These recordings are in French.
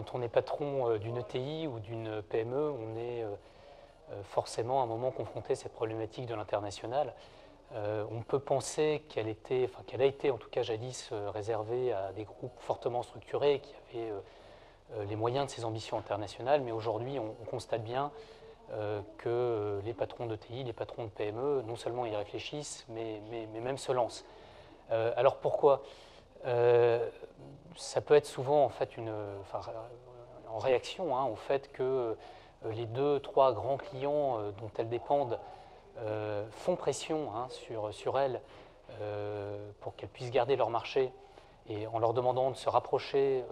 Quand on est patron d'une ETI ou d'une PME, on est forcément à un moment confronté à cette problématique de l'international. On peut penser qu'elle a été en tout cas jadis réservée à des groupes fortement structurés qui avaient les moyens de ces ambitions internationales, mais aujourd'hui on constate bien que les patrons d'ETI, les patrons de PME, non seulement y réfléchissent, mais même se lancent. Alors pourquoi ça peut être souvent en fait en réaction au fait que les 2-3 grands clients dont elles dépendent font pression sur elles pour qu'elles puissent garder leur marché et en leur demandant de se rapprocher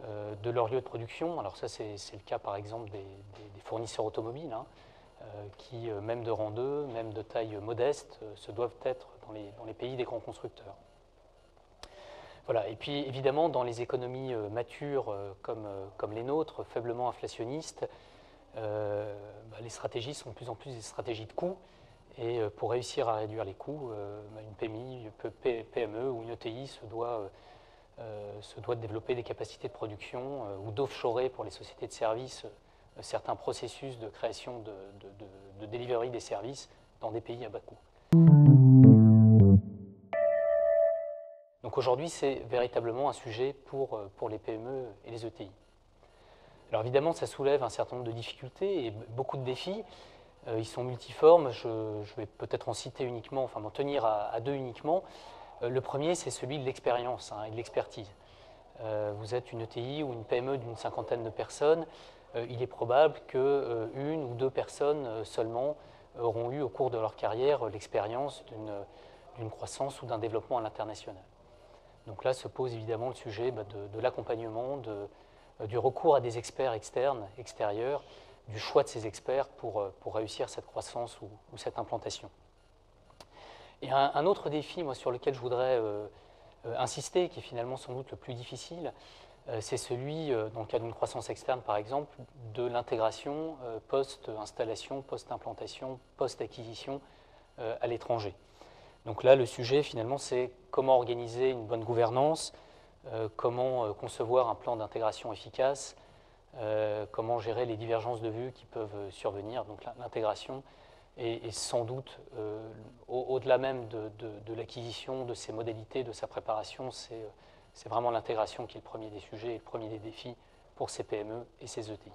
de leur lieu de production. Alors ça c'est le cas par exemple des fournisseurs automobiles qui, même de rang 2, même de taille modeste, se doivent être dans les pays des grands constructeurs. Voilà. Et puis évidemment, dans les économies matures comme les nôtres, faiblement inflationnistes, les stratégies sont de plus en plus des stratégies de coûts. Et pour réussir à réduire les coûts, une PMI, PME ou une ETI se doit de développer des capacités de production ou d'offshorer pour les sociétés de services certains processus de création de delivery des services dans des pays à bas coût. Donc aujourd'hui, c'est véritablement un sujet pour les PME et les ETI. Alors évidemment, ça soulève un certain nombre de difficultés et beaucoup de défis. Ils sont multiformes, je vais peut-être en citer uniquement, enfin m'en tenir à deux uniquement. Le premier, c'est celui de l'expérience et de l'expertise. Vous êtes une ETI ou une PME d'une cinquantaine de personnes, il est probable qu'une ou deux personnes seulement auront eu au cours de leur carrière l'expérience d'une croissance ou d'un développement à l'international. Donc là se pose évidemment le sujet de l'accompagnement, du recours à des experts externes, extérieurs, du choix de ces experts pour réussir cette croissance ou cette implantation. Et un autre défi, moi, sur lequel je voudrais insister, qui est finalement sans doute le plus difficile, c'est celui, dans le cas d'une croissance externe par exemple, de l'intégration post-installation, post-implantation, post-acquisition à l'étranger. Donc là, le sujet finalement, c'est comment organiser une bonne gouvernance, comment concevoir un plan d'intégration efficace, comment gérer les divergences de vues qui peuvent survenir. Donc l'intégration est sans doute, au-delà même de l'acquisition, de ses modalités, de sa préparation, c'est vraiment l'intégration qui est le premier des sujets et le premier des défis pour ces PME et ces ETI.